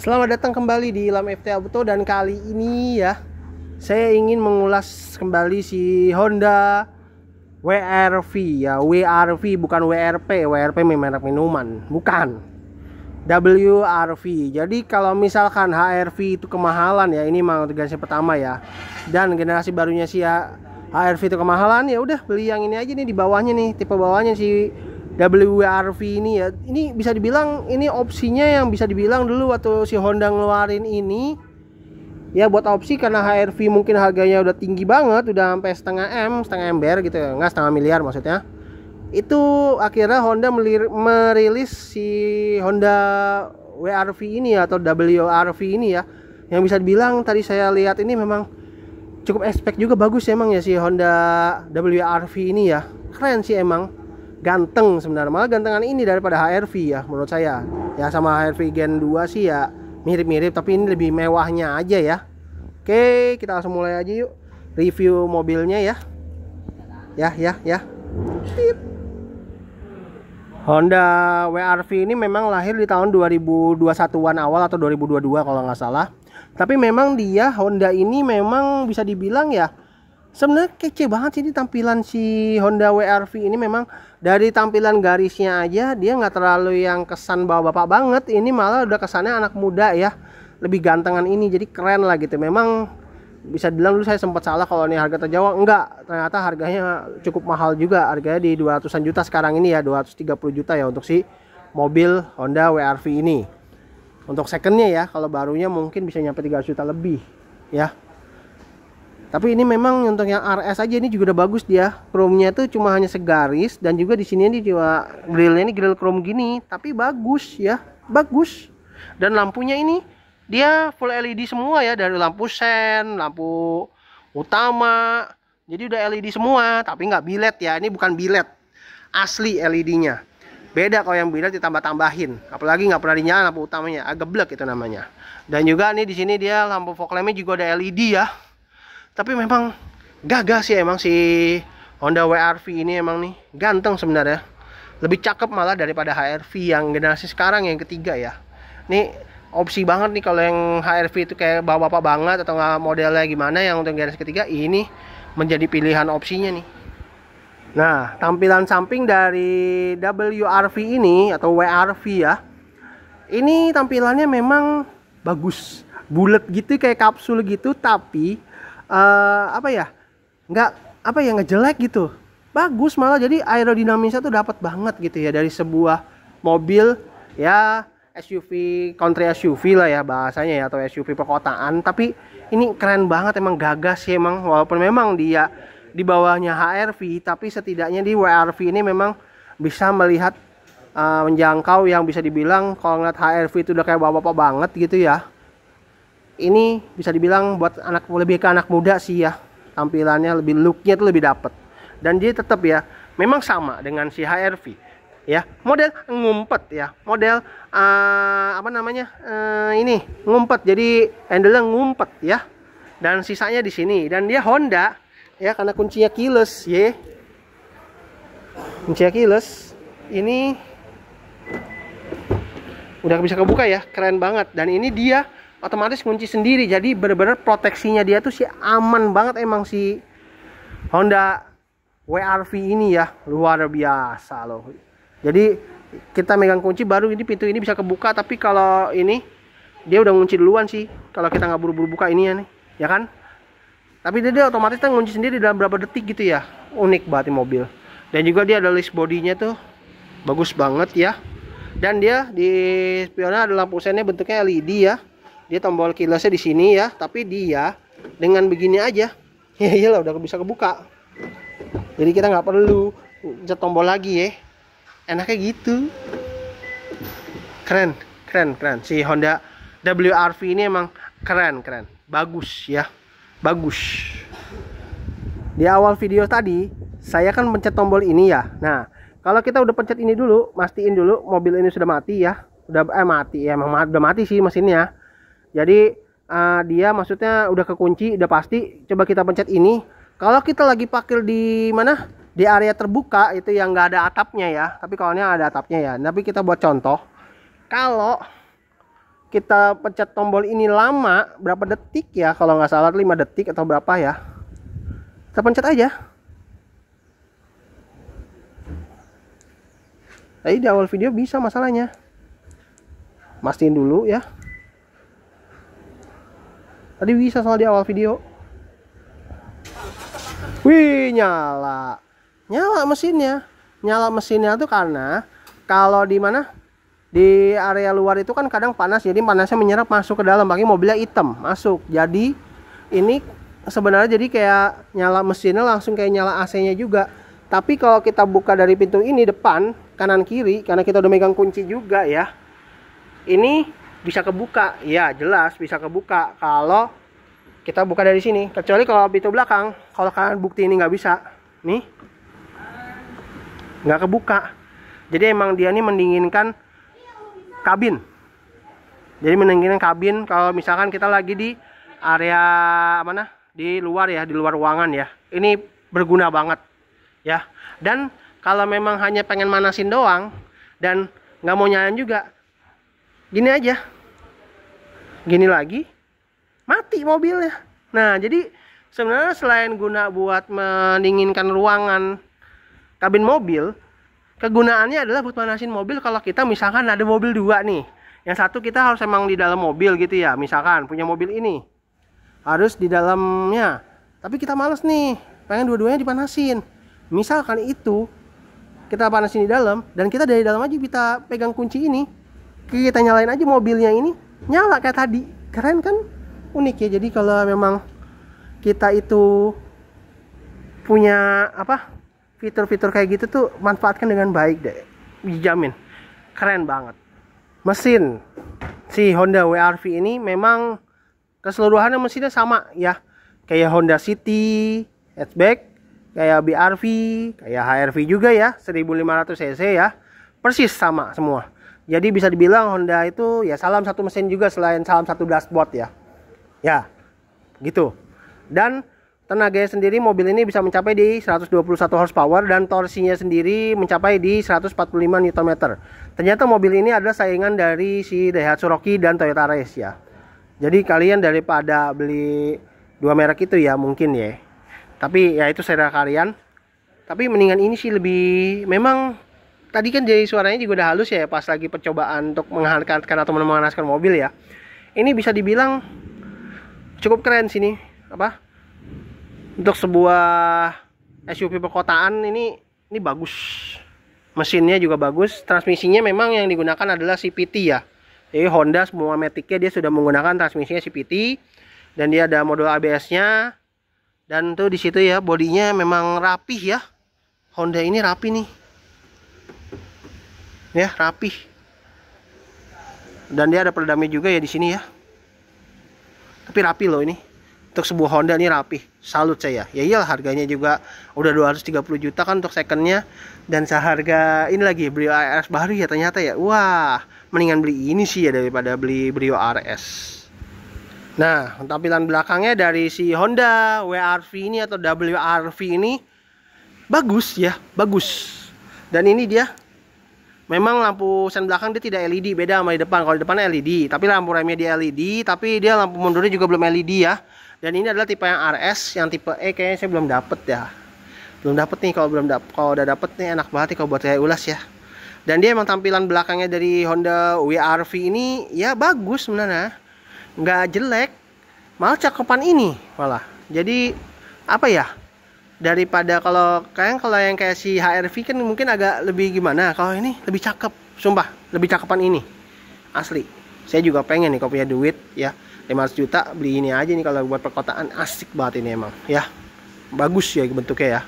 Selamat datang kembali di Ilham FT Auto, dan kali ini ya saya ingin mengulas kembali si Honda WR-V ya, WR-V bukan WRP. WRP merek minuman, bukan. WR-V. Jadi kalau misalkan HR-V itu kemahalan ya, ini memang generasi pertama ya. Dan generasi barunya si HR-V itu kemahalan, ya udah beli yang ini aja nih, di bawahnya nih, tipe bawahnya si WR-V ini ya. Ini bisa dibilang ini opsinya yang bisa dibilang dulu waktu si Honda ngeluarin ini ya buat opsi, karena HR-V mungkin harganya udah tinggi banget, udah sampai setengah ember gitu ya, nggak setengah miliar maksudnya. Itu akhirnya Honda merilis si Honda WR-V ini atau WR-V ini ya, yang bisa dibilang tadi saya lihat ini memang cukup spek juga bagus ya, emang ya si Honda WR-V ini ya. Keren sih emang, ganteng sebenarnya, malah gantengan ini daripada HR-V ya menurut saya ya. Sama HR-V Gen 2 sih ya mirip-mirip, tapi ini lebih mewahnya aja ya. Oke, kita langsung mulai aja yuk review mobilnya ya. Honda WR-V ini memang lahir di tahun 2021-an awal atau 2022 kalau nggak salah. Tapi memang dia Honda ini memang bisa dibilang ya, sebenarnya kece banget sih di tampilan si Honda WR-V ini. Memang dari tampilan garisnya aja dia nggak terlalu yang kesan bapak-bapak banget. Ini malah udah kesannya anak muda ya, lebih gantengan ini, jadi keren lah gitu. Memang bisa dibilang dulu saya sempat salah kalau ini harga terjangkau. Enggak, ternyata harganya cukup mahal juga. Harganya di 200-an juta sekarang ini ya, 230 juta ya untuk si mobil Honda WR-V ini. Untuk secondnya ya, kalau barunya mungkin bisa nyampe 300 juta lebih ya. Tapi ini memang untuk yang RS aja ini juga udah bagus dia. Chrome-nya itu cuma hanya segaris, dan juga di sini ini juga grillnya ini grill chrome gini, tapi bagus ya, bagus. Dan lampunya ini dia full LED semua ya, dari lampu sen, lampu utama. Jadi udah LED semua, tapi nggak bilet ya. Ini bukan bilet, asli LED-nya. Beda kalau yang bilet ditambah-tambahin. Apalagi nggak pernah dinyalain lampu utamanya, agak geblek itu namanya. Dan juga nih di sini dia lampu fog lamp-nya juga ada LED ya. Tapi memang gagah sih emang si Honda WR-V ini, emang nih ganteng sebenarnya. Lebih cakep malah daripada HR-V yang generasi sekarang yang ketiga ya. Nih opsi banget nih kalau yang HR-V itu kayak bapak-bapak banget atau nggak modelnya gimana, yang untuk generasi ketiga ini menjadi pilihan opsinya nih. Nah, tampilan samping dari WR-V ini atau WR-V ya, ini tampilannya memang bagus, bulat gitu kayak kapsul gitu, tapi nggak jelek gitu, bagus malah. Jadi aerodinamisnya tuh dapat banget gitu ya, dari sebuah mobil ya SUV, country SUV lah ya bahasanya ya, atau SUV perkotaan. Tapi ini keren banget, emang gagah sih emang, walaupun memang dia di bawahnya HR-V, tapi setidaknya di WR-V ini memang bisa melihat menjangkau, yang bisa dibilang kalau ngeliat HR-V itu udah kayak bapak-bapak banget gitu ya. Ini bisa dibilang buat lebih ke anak muda sih ya, tampilannya lebih, looknya tuh lebih dapet. Dan dia tetap ya memang sama dengan si HR-V ya, model ngumpet ya, model ini ngumpet, jadi handle-nya ngumpet ya. Dan sisanya di sini, dan dia Honda ya, karena kuncinya keyless ya, kuncinya keyless ini udah bisa kebuka ya, keren banget. Dan ini dia otomatis kunci sendiri, jadi bener-bener proteksinya dia tuh sih aman banget emang si Honda WR-V ini ya, luar biasa loh. Jadi kita megang kunci baru ini pintu ini bisa kebuka, tapi kalau ini dia udah ngunci duluan sih kalau kita nggak buru-buru buka ini ya nih ya kan. Tapi dia otomatis kan ngunci sendiri dalam berapa detik gitu ya, unik banget di mobil. Dan juga dia ada list bodinya tuh bagus banget ya. Dan dia di spionnya ada lampu sennya bentuknya LED ya. Dia tombol keylessnya di sini ya, tapi dia dengan begini aja ya iyalah udah bisa kebuka. Jadi kita nggak perlu pencet tombol lagi ya, enaknya gitu. Keren si Honda WR-V ini emang keren, bagus ya, bagus. Di awal video tadi saya kan pencet tombol ini ya. Nah, kalau kita udah pencet ini dulu, mastiin dulu mobil ini sudah mati ya, udah mati ya, emang udah mati sih mesinnya. Jadi dia maksudnya udah kekunci, udah pasti. Coba kita pencet ini. Kalau kita lagi parkir di mana? Di area terbuka itu yang nggak ada atapnya ya. Tapi kalau ini ada atapnya ya. Tapi kita buat contoh. Kalau kita pencet tombol ini lama, berapa detik ya, kalau nggak salah 5 detik atau berapa ya, kita pencet aja. Tadi di awal video bisa masalahnya. Mastiin dulu ya. Tadi bisa soal di awal video. Wih, nyala. Nyala mesinnya. Nyala mesinnya tuh karena kalau di mana? Di area luar itu kan kadang panas, jadi panasnya menyerap masuk ke dalam, bagi mobilnya hitam masuk. Jadi ini sebenarnya jadi kayak nyala mesinnya langsung kayak nyala AC-nya juga. Tapi kalau kita buka dari pintu ini depan, kanan kiri, karena kita udah megang kunci juga ya, ini bisa kebuka. Ya jelas bisa kebuka kalau kita buka dari sini. Kecuali kalau pintu belakang, kalau kalian bukti ini nggak bisa, nih nggak kebuka. Jadi emang dia nih mendinginkan kabin. Jadi mendinginkan kabin kalau misalkan kita lagi di area mana? Di luar ya, di luar ruangan ya. Ini berguna banget ya. Dan kalau memang hanya pengen manasin doang dan nggak mau nyalain juga, gini aja. Gini lagi, mati mobilnya. Nah, jadi sebenarnya selain guna buat mendinginkan ruangan kabin mobil, kegunaannya adalah buat manasin mobil kalau kita misalkan ada mobil dua nih. Yang satu kita harus emang di dalam mobil gitu ya. Misalkan punya mobil ini harus di dalamnya. Tapi kita males nih, pengen dua-duanya dipanasin. Misalkan itu kita panasin di dalam dan kita dari dalam aja kita pegang kunci ini. Kita nyalain aja mobilnya ini, nyala kayak tadi. Keren kan? Unik ya. Jadi kalau memang kita itu punya apa? Fitur-fitur kayak gitu tuh manfaatkan dengan baik deh, dijamin. Keren banget. Mesin si Honda WR-V ini memang keseluruhannya mesinnya sama ya, kayak Honda City hatchback, kayak BR-V, kayak HR-V juga ya, 1500 cc ya, persis sama semua. Jadi bisa dibilang Honda itu ya salam satu mesin juga selain salam satu dashboard ya gitu. Dan tenaganya sendiri mobil ini bisa mencapai di 121 horsepower dan torsinya sendiri mencapai di 145 Nm. Ternyata mobil ini adalah saingan dari si Daihatsu Rocky dan Toyota Race ya. Jadi kalian daripada beli dua merek itu ya mungkin ya. Tapi ya itu selera kalian. Tapi mendingan ini sih lebih, memang tadi kan jadi suaranya juga udah halus ya pas lagi percobaan untuk menghangatkan atau memanaskan mobil ya. Ini bisa dibilang cukup keren sini apa? Untuk sebuah SUV perkotaan ini bagus. Mesinnya juga bagus. Transmisinya memang yang digunakan adalah CVT ya. Jadi Honda semua Matic-nya dia sudah menggunakan transmisinya CVT dan dia ada modul ABS-nya. Dan tuh di situ ya bodinya memang rapih ya. Honda ini rapi nih. Ya, rapih. Dan dia ada peredamnya juga ya di sini ya. Tapi rapi loh ini. Untuk sebuah Honda ini rapi, salut saya. Ya iyalah harganya juga udah 230 juta kan untuk secondnya. Dan seharga ini lagi Brio RS baru ya ternyata ya. Wah, mendingan beli ini sih ya daripada beli Brio RS. Nah, tampilan belakangnya dari si Honda WR-V ini atau WR-V ini bagus ya, bagus. Dan ini dia memang lampu sen belakang dia tidak LED, beda sama di depan. Kalau di depan LED, tapi lampu remnya dia LED, tapi dia lampu mundurnya juga belum LED ya. Dan ini adalah tipe yang RS, yang tipe E kayaknya saya belum dapet ya. Belum dapet nih, kalau udah dapet nih enak banget nih kalau buat saya ulas ya. Dan dia emang tampilan belakangnya dari Honda WR-V ini ya bagus sebenarnya. Nggak jelek, malah cakepan ini malah. Jadi apa ya? Daripada kalau yang kayak si HR-V kan mungkin agak lebih gimana. Kalau ini lebih cakep, sumpah, lebih cakepan ini. Asli. Saya juga pengen nih kalau punya duit ya. 500 juta beli ini aja nih kalau buat perkotaan, asik banget ini emang ya. Bagus ya bentuknya ya.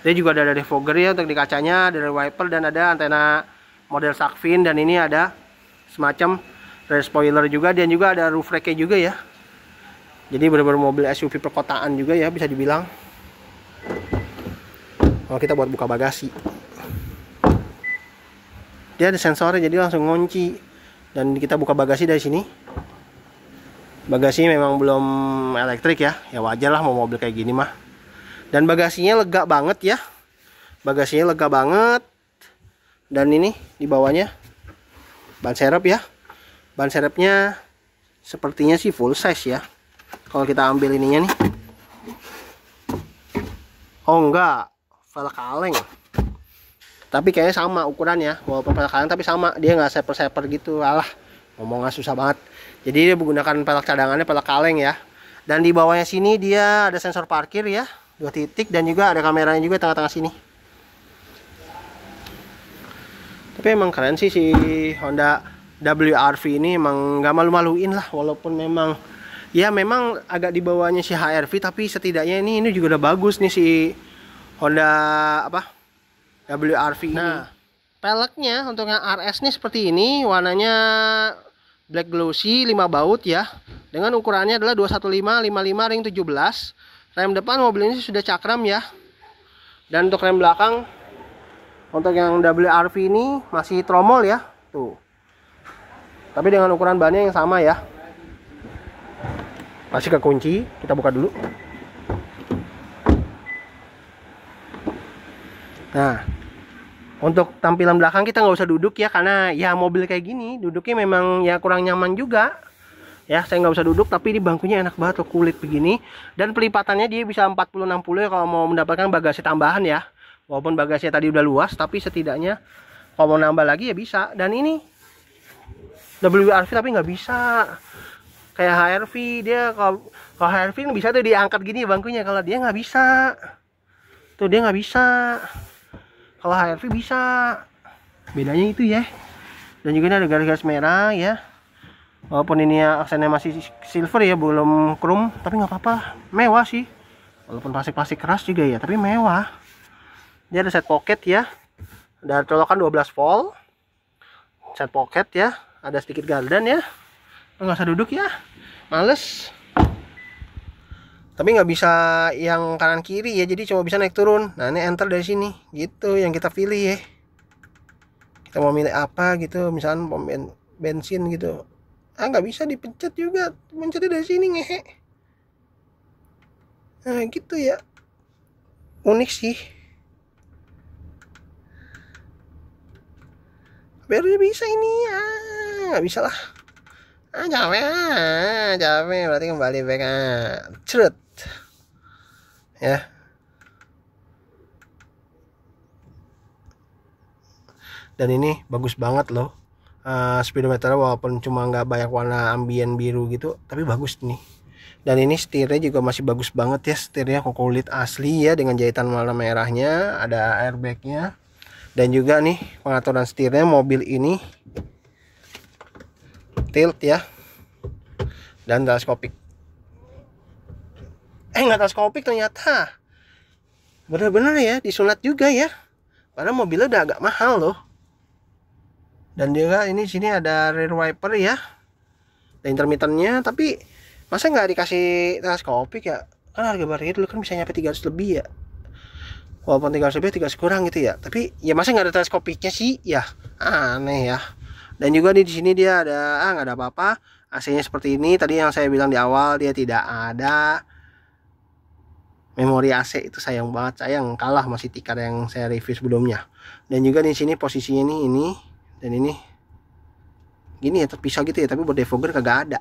Dia juga ada dari fogger ya untuk di kacanya, ada dari wiper dan ada antena model shark fin, dan ini ada semacam rear spoiler juga, dan juga ada roof rack-nya juga ya. Jadi benar-benar mobil SUV perkotaan juga ya bisa dibilang. Kalau kita buat buka bagasi, dia ada sensornya jadi langsung ngunci, dan kita buka bagasi dari sini. Bagasinya memang belum elektrik ya, ya wajar lah mau mobil kayak gini mah. Dan bagasinya lega banget ya, bagasinya lega banget. Dan ini di bawahnya ban serep ya, ban serepnya sepertinya sih full size ya. Kalau kita ambil ininya nih. Oh enggak, velg kaleng. Tapi kayaknya sama ukurannya, walaupun velg kaleng tapi sama. Dia nggak seper-seper gitu. Alah, ngomongnya susah banget. Jadi dia menggunakan velg cadangannya velg kaleng ya. Dan di bawahnya sini dia ada sensor parkir ya, 2 titik, dan juga ada kameranya juga tengah-tengah sini. Tapi emang keren sih si Honda WRV ini, emang nggak malu-maluin lah, walaupun memang ya memang agak di bawahnya si HR-V, tapi setidaknya ini juga udah bagus nih si Honda apa WRV ini. Nah, peleknya untuk yang RS nih seperti ini, warnanya black glossy 5 baut ya. Dengan ukurannya adalah 215 55 ring 17. Rem depan mobil ini sudah cakram ya. Dan untuk rem belakang untuk yang WRV ini masih tromol ya. Tuh. Tapi dengan ukuran bannya yang sama ya. Masih kekunci, kita buka dulu. Nah, untuk tampilan belakang kita nggak usah duduk ya, karena ya mobil kayak gini duduknya memang ya kurang nyaman juga. Ya, saya nggak usah duduk, tapi di bangkunya enak banget loh, kulit begini. Dan pelipatannya dia bisa 40-60 ya kalau mau mendapatkan bagasi tambahan ya. Walaupun bagasinya tadi udah luas, tapi setidaknya kalau mau nambah lagi ya bisa. Dan ini WRV tapi nggak bisa kayak HR-V. Dia kalau HR-V bisa tuh diangkat gini bangkunya, kalau dia nggak bisa. Tuh dia nggak bisa. Kalau HR-V bisa. Bedanya itu ya. Dan juga ini ada garis-garis merah ya. Walaupun ini ya aksennya masih silver ya, belum chrome, tapi nggak apa-apa, mewah sih. Walaupun plastik keras juga ya, tapi mewah. Dia ada set pocket ya, ada colokan 12 volt, set pocket ya, ada sedikit gardan ya. Nggak usah duduk ya, males. Tapi nggak bisa yang kanan kiri ya, jadi cuma bisa naik turun. Nah ini enter dari sini, gitu yang kita pilih ya. Kita mau milih apa gitu, misalnya pom bensin gitu. Ah nggak bisa dipencet juga, pencetnya dari sini ngehe. Nah gitu ya, unik sih. Baru bisa ini ya, nggak bisa lah. Capek berarti kembali back cerut ya. Dan ini bagus banget loh. Speedometer walaupun cuma nggak banyak warna ambien biru gitu, tapi bagus nih. Dan ini setirnya juga masih bagus banget ya, setirnya kulit asli ya, dengan jahitan warna merahnya, ada airbagnya. Dan juga nih pengaturan setirnya mobil ini tilt ya, dan teleskopik. Nggak teleskopik ternyata, bener-bener ya disunat juga ya, padahal mobilnya udah agak mahal loh. Dan juga ini sini ada rear wiper ya, ada intermittennya, tapi masa nggak dikasih teleskopik ya? Kan harga barunya dulu kan bisa nyampe 300 lebih ya, walaupun 300 lebih 300 kurang gitu ya, tapi ya masa nggak ada teleskopiknya sih ya, aneh ya. Dan juga di sini dia ada nggak ada apa-apa, AC-nya seperti ini. Tadi yang saya bilang di awal dia tidak ada memori AC, itu sayang banget, sayang kalah masih tikar yang saya review sebelumnya. Dan juga di sini posisinya ini dan ini gini ya, terpisah gitu ya, tapi buat defogger kagak ada.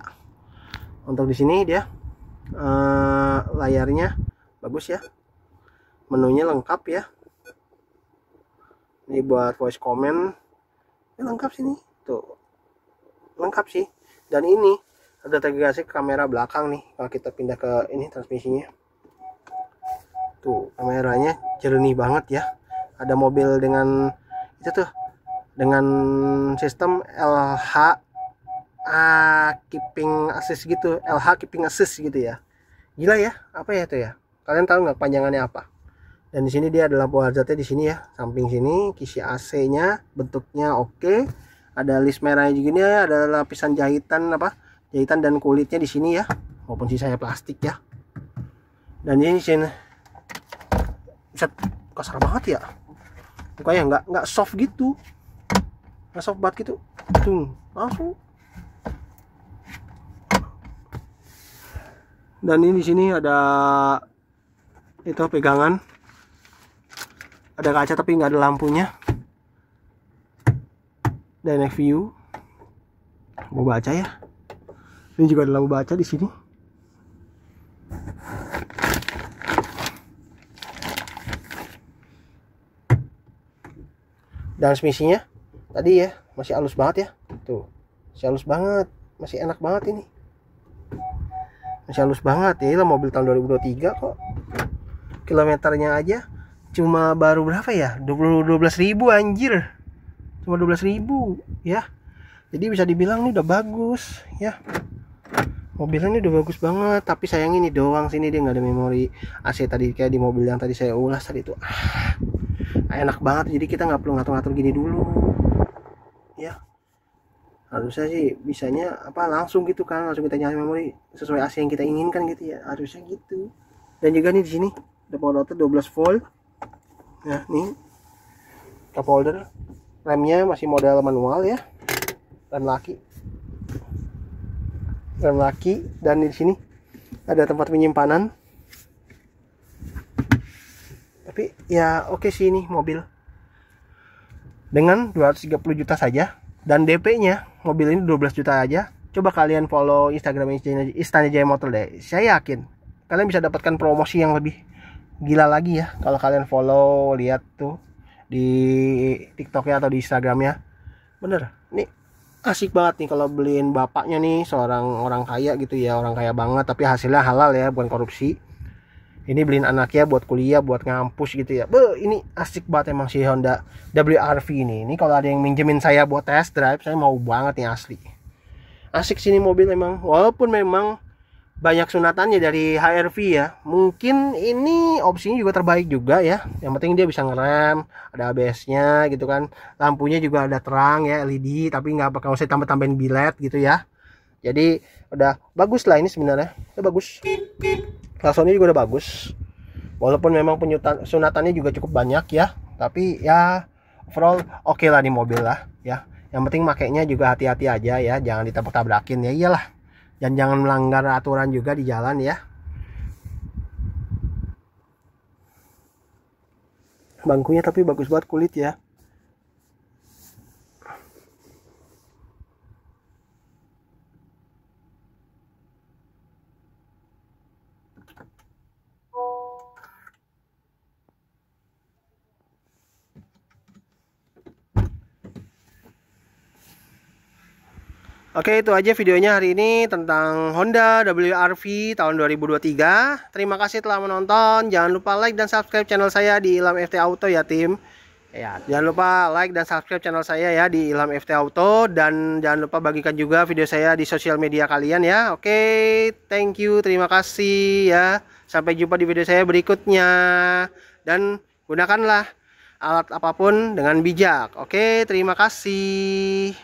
Untuk di sini dia layarnya bagus ya, menunya lengkap ya. Ini buat voice comment ini lengkap sini tuh, lengkap sih. Dan ini ada integrasi kamera belakang nih, kalau kita pindah ke ini transmisinya tuh, kameranya jernih banget ya. Ada mobil dengan itu tuh, dengan sistem LH keeping assist gitu, LH keeping assist gitu ya. Gila ya, apa ya itu ya? Kalian tahu nggak panjangannya apa? Dan di sini dia ada lampu hazardnya di sini ya, samping sini. Kisi AC-nya bentuknya oke. Ada list merahnya juga nih, ada lapisan jahitan jahitan dan kulitnya di sini ya, walaupun sisanya plastik ya. Dan ini sini bisa kasar banget ya, pokoknya nggak soft gitu, nggak soft banget gitu, tuh langsung. Dan ini di sini ada itu pegangan, ada kaca tapi nggak ada lampunya. Dynamic view, mau baca ya, Ini juga ada lampu baca di sini. Dan transmisinya tadi ya masih halus banget ya. Tuh, masih halus banget, masih enak banget ini. Masih halus banget ya, lah mobil tahun 2023 kok. Kilometernya aja cuma baru berapa ya? 12.000 anjir. Cuma 12.000 ya. Jadi bisa dibilang ini udah bagus ya. Mobilnya ini udah bagus banget, tapi sayang ini doang sini dia nggak ada memori AC tadi kayak di mobil yang tadi saya ulas tadi itu. Enak banget, jadi kita nggak perlu ngatur-ngatur gini dulu ya. Harusnya sih bisanya apa langsung gitu kan, langsung kita nyalain memori sesuai AC yang kita inginkan gitu ya, harusnya gitu. Dan juga nih di sini ada power outlet 12 volt ya. Nih cup holder, remnya masih model manual ya, rem laki, dan di sini ada tempat penyimpanan. Tapi ya oke sih ini mobil dengan 230 juta saja dan DP-nya mobil ini 12 juta aja. Coba kalian follow Instagram Istana Jaya Motor deh. Saya yakin kalian bisa dapatkan promosi yang lebih gila lagi ya kalau kalian follow, lihat tuh di TikToknya atau di Instagramnya. Bener, nih asik banget nih kalau beliin bapaknya nih seorang orang kaya gitu ya, orang kaya banget tapi hasilnya halal ya, bukan korupsi. Ini beliin anaknya buat kuliah, buat ngampus gitu ya. Ini asik banget emang si Honda WRV ini. Ini kalau ada yang minjemin saya buat test drive, saya mau banget nih asli. Asik sini mobil emang. Walaupun memang banyak sunatannya dari HR-V ya. Mungkin ini opsinya juga terbaik juga ya. Yang penting dia bisa ngerem, ada ABS-nya gitu kan. Lampunya juga ada terang ya, LED, tapi nggak bakal usah tambah-tambahin bilet gitu ya. Jadi udah bagus lah ini sebenarnya. Udah bagus. Klaksonnya juga udah bagus. Walaupun memang sunatannya juga cukup banyak ya, tapi ya overall oke lah di mobil lah ya. Yang penting makainya juga hati-hati aja ya, jangan ditabrak-tabrakin ya, iyalah. Dan jangan melanggar aturan juga di jalan ya. Bangkunya tapi bagus banget kulit ya. Oke, itu aja videonya hari ini tentang Honda WRV tahun 2023. Terima kasih telah menonton. Jangan lupa like dan subscribe channel saya di Ilham FT Auto ya tim. Ya, jangan lupa like dan subscribe channel saya ya di Ilham FT Auto, dan jangan lupa bagikan juga video saya di sosial media kalian ya. Oke, thank you, terima kasih ya. Sampai jumpa di video saya berikutnya. Dan gunakanlah alat apapun dengan bijak. Oke, terima kasih.